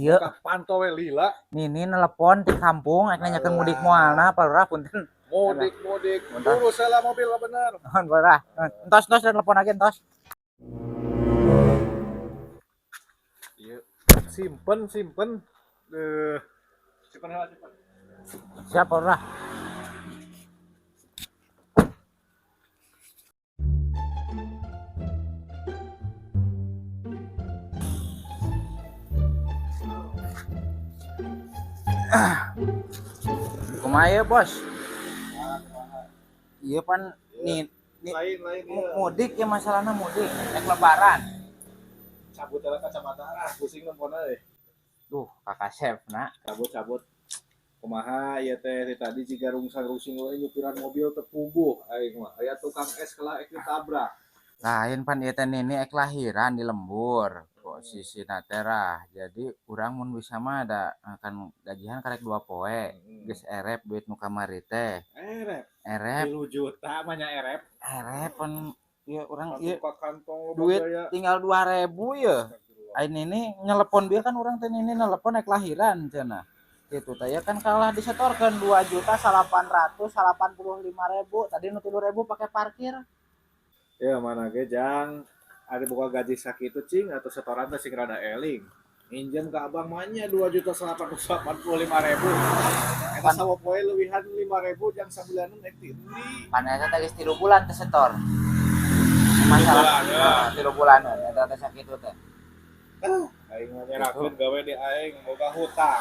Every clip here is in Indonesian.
Iya. Pantau we lila. Nini nelpon di kampung, nanyakeun mudik moalna, Palurah punten. Mudik. Urus lah mobil bener. Nuhun Palurah. Entos telepon lagi entos. Iya. Simpen. Simpen heula. Siap Palurah. Kumaha ya bos? Iya pan nih Lain mudik ya masalahnya mudik naik lebaran. cabut lah kacamata pusing nempona deh. Duh kakak chef nak. Cabut. Kumaha ieu teh tadi jiga rungsang-rusing we nyupiran mobil teu puguh aing mah. Aya tukang es kelah ek ditabrak. Lain pan ieu teh nini ek lahiran di lembur. Posisina teh rah. Jadi urang mun bisa mah ada akan gajian karek 2 poe. Geus erep duit nu kamari teh. Erep 3 juta mah nya erep. Erep pan ieu urang ieu Kantong duit tinggal 2.000 ya. Ain ini nyelepon dia kan orang teh ini nelepon naik lahiran cenah. Gitu teh ya kan kalah disetorkeun 2.885.000 tadi nu 3.000 pakai parkir. Ya mana ge jang ada buka gaji sakitu cing atau setoran teh sing rada eling. Minjem ke abang manya 2.885.000. Eta sawo poe leuwihan 5.000 jang sabulanan ek ti euli. Pan eta teh geus 3 bulan teh setor. Masalah 3 bulan eta teh sakitu teh. Aing mah nyerakeun gawe di aing boga hutang.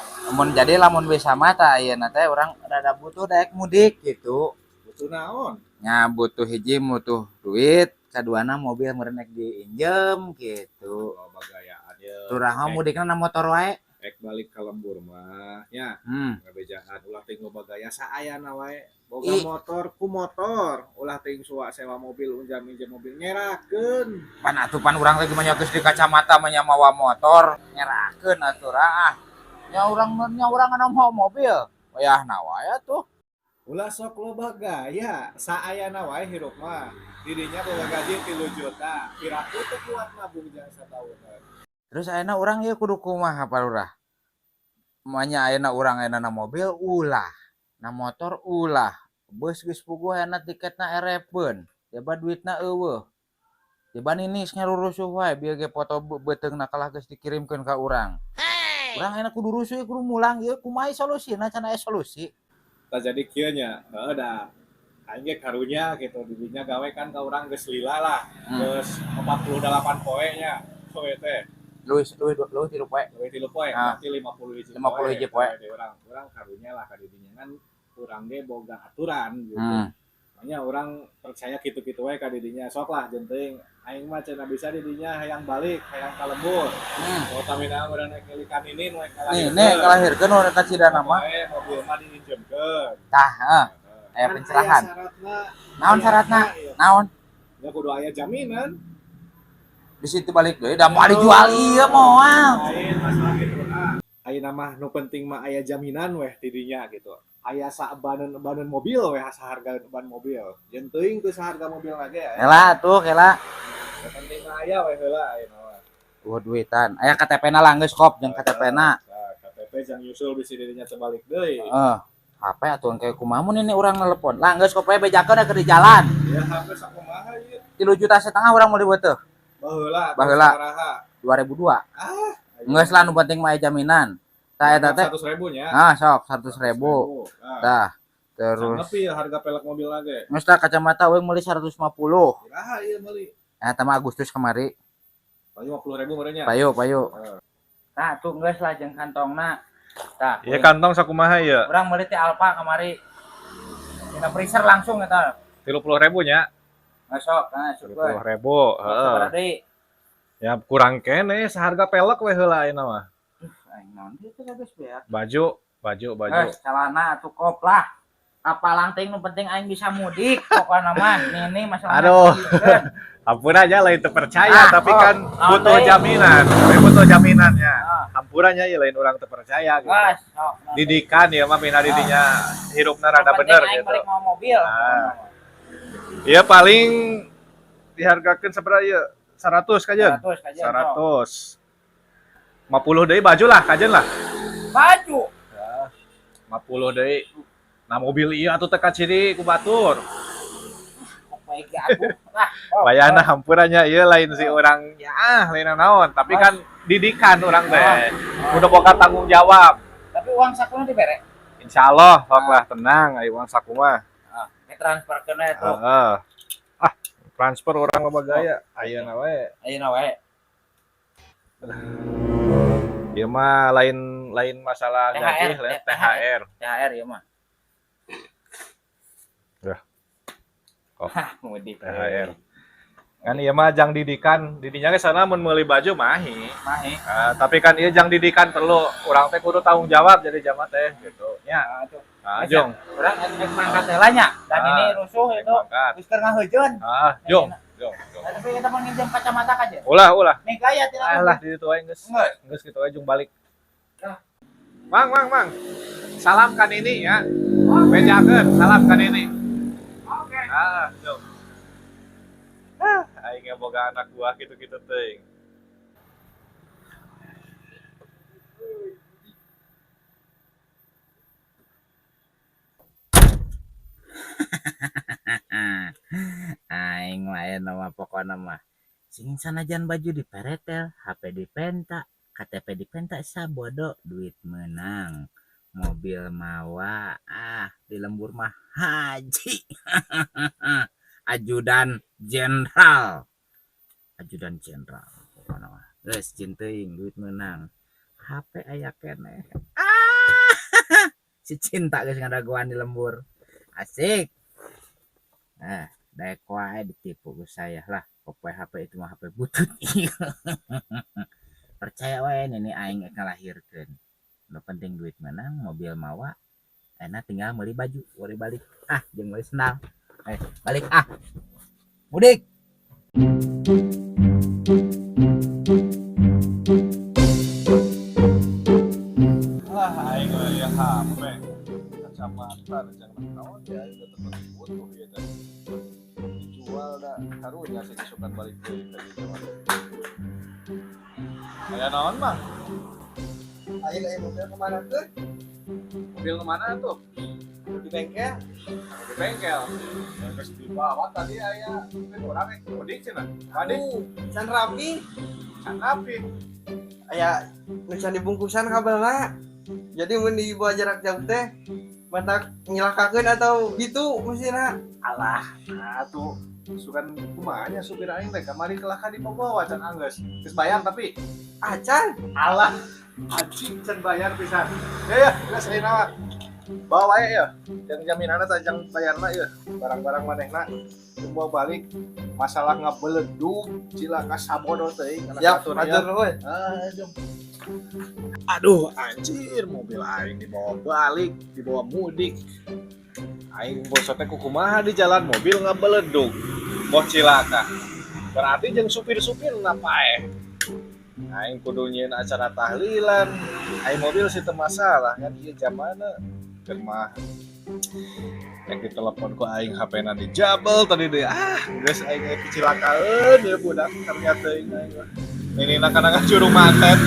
Lamun bisa mah tah ayeuna teh urang rada butuh daek mudik gitu. Butuh naon? Nya butuh hiji butuh duit, kaduana mobil meureun ek diinjem gitu. Oh bagayaan ye. Turaha mudikna na motor wae. Ek balik ka lembur mah nya. Ngabejaan ulah teuing loba gaya saayana wae. Boga motor ku motor, ulah teuing suwa sewa mobil unjam-injem mobil nyerakeun. Pan atuh pan urang lagi manyokeus di kacamata mah mawa motor, nyerakeun atuh rah. Nya urang anu mau mobil. Wayahna wae atuh. Ulah sok loba gaya, saayana wae hirup mah. Dirinya boga gaji 3 juta, piraku teu kuat nabung jang satahunan. Terus ayeuna urang ieu kudu kumaha Palurah? Manya ayeuna urang ayeuna mobil ulah, na motor ulah. Beus geus puguh ayeuna tiketna erepeun, tiba duitna eueuh. Tiba ninis ngarurusuh wae bieu ge foto beuteungna kalah geus dikirimkeun ka urang. Urang ayeuna kudu rusuh kudu mulang ieu kumaha solusina can aya solusi. Jadi kieu nya heuh da aing ge karunya gitu didinya gawe kan ka urang geus lila lah geus 48 poe nya poe teh luwih 3 poe berarti 50 hiji poe urang karunya lah ka didinya kan urang ge boga aturan gitu makanya urang percaya kitu-kitu we ka didinya sok lah jeung teuing aing mah cenah bisa didinya hayang balik hayang ka lembur utamina urang rek ngilikan ini nu kalahirkeun nu eta cidana mah mobil mah diinjemkeun tah aya pencerahan naon syaratna naon ya kudu aya jaminan di situ balik deui da moal dijual ieu moal lain masalah gitu ayeuna mah nu penting mah aya jaminan weh tidinya gitu aya sabaneun mobil weh saharga ban mobil jeung teuing teu saharga mobil lagi kela tuh kela penting mah aya weh heula ayeuna mah duitan aya KTP-na lah geus kop jeung KTP-na KTP jang nyusul bisi dirinya sebalik deui HP atuh kayak kumaha mun ini urang nelepon lah geus kop we bejakeun da keur di jalan ya HP sakumaha ieu 3,5 juta urang mau dibeuteuh baheula 2002 geus lah nu penting mah jaminan tah eta teh 100.000 nya sok 100.000 tah terus nepi ya harga pelek mobil lagi geus tah kacamata we meuli 150 kumaha ieu meuli eta mah Agustus kemari payu 50.000 meureun nya payu tah tuh geus lah jeung kantongna tah ieu kantong sakumaha ieu urang meuli ti Alfa kemari dina freezer langsung eta 30.000 nya masuk syukur 30.000 heeh ya kurang kene seharga pelek we heula ayeuna mah aing naon ieu teh geus beak baju celana atuh kop lah apalang teh nu penting aing bisa mudik pokona mah ini masalah aduh hampura aja lain terpercaya tapi kan butuh jaminan butuh jaminannya hampurannya ya lain orang terpercaya gitu didikan ya mah mina didinya hirupna rada bener gitu balik mau mobil iya paling dihargakeun sabaraha ieu 100 kajeun 100 50 deui baju lah kajen lah. Baju. 50 deui. Nah mobil ieu atuh teh ka ciri ku batur. Baik aku. Nah, Bayana hampurannya ieu lain si orang ya lain naon, tapi kan didikan orang teh. Udah boga tanggung jawab. tapi uang sakuna dibere. Insyaallah sok lah tenang aya uang saku mah. Transfer kena itu. Heeh. Transfer orang loba gaya ayeuna wae. Ayeuna wae. Ieu mah lain masalah gaji, lain THR. THR ya mah. Dah. Oh, mudik. THR. Kan ieu mah jang didikan, didinya ge sana mun meuli baju mahi. Mahi. Tapi kan ieu jang didikan perlu urang teh kudu tanggung jawab jadi jama teh gitu. Nya. Jong. Urang ek mangkat heula nya. Dan ini rusuh itu. Geus keur ngaheujeun. Jong. Tapi kita menginjam kacamata aja. Ulah. Nih gaya tidak. Alah di ditu wae geus. Geus kitu wae jung balik. Mang. Salam kan ini ya. Bejakeun salam kan ini. Oke. Jong. Aing boga anak buah gitu-gitu teuing. Aing lain nama pokokna mah. Sing sanajan baju diperetel, HP dipenta, KTP dipenta sabodo, duit menang. Mobil mawa, di lembur mah haji. Ajudan jenderal. Pokokna mah. Geus jin teuing duit menang. HP aya keneh. Si cinta geus ngadaguan di lembur. Asik. Daek wae ditipu ku saya lah. Pokoknya HP itu mah HP butut. Percaya wae ini aing ngalahirkeun. Nu penting duit menang, mobil mawa. Enak tinggal meuli baju, meuli balik. Jeung meuli sendal. Balik mudik. Aing aya HP. Kacamata jangan naon ya itu tempat butuh ya kan. Dijual dah karunya sih disukan balik deui ka dieu mah. Aya naon mah? Ayo mobil kemana tuh? Mobil kemana tuh? Di bengkel. Di bengkel. Geus dibawa tadi aya orang yang mudik cenah. Mudik Can rapi. can rapi. Aya nucan dibungkusan kabelna. Jadi mun dibawa jarak jauh teh mata nyilakakeun atau gitu mesinna. Alah, atuh sukan kumanya supir aing teh kamari kelaka dibawa can anggeus. Geus bayar tapi Acan. alah anjing can bayar pisan. Ya geus ayeuna mah. Bawa wae ya. Yang jaminanna teh jang bayarna ya. Barang-barang manehna bawa balik. Masalah ngabeledug cilaka sabodo teuing kana Siap, aturan atur nuhun. Jom. Aduh, anjir mobil aing dibawa balik, dibawa mudik. Aing bosot teh kumaha di jalan mobil ngabeledug. Boh cilaka. Berarti jeung supir-supir napae. Aing kudu nyieun acara tahlilan. Aing mobil sih teu masalah kan ieu jamana keur mah. Yang ditelepon ku aing HP-na dijabel tadi deh. Geus aing kecilakaeun ya budak ternyata aing. Ini nak kana curung mantet.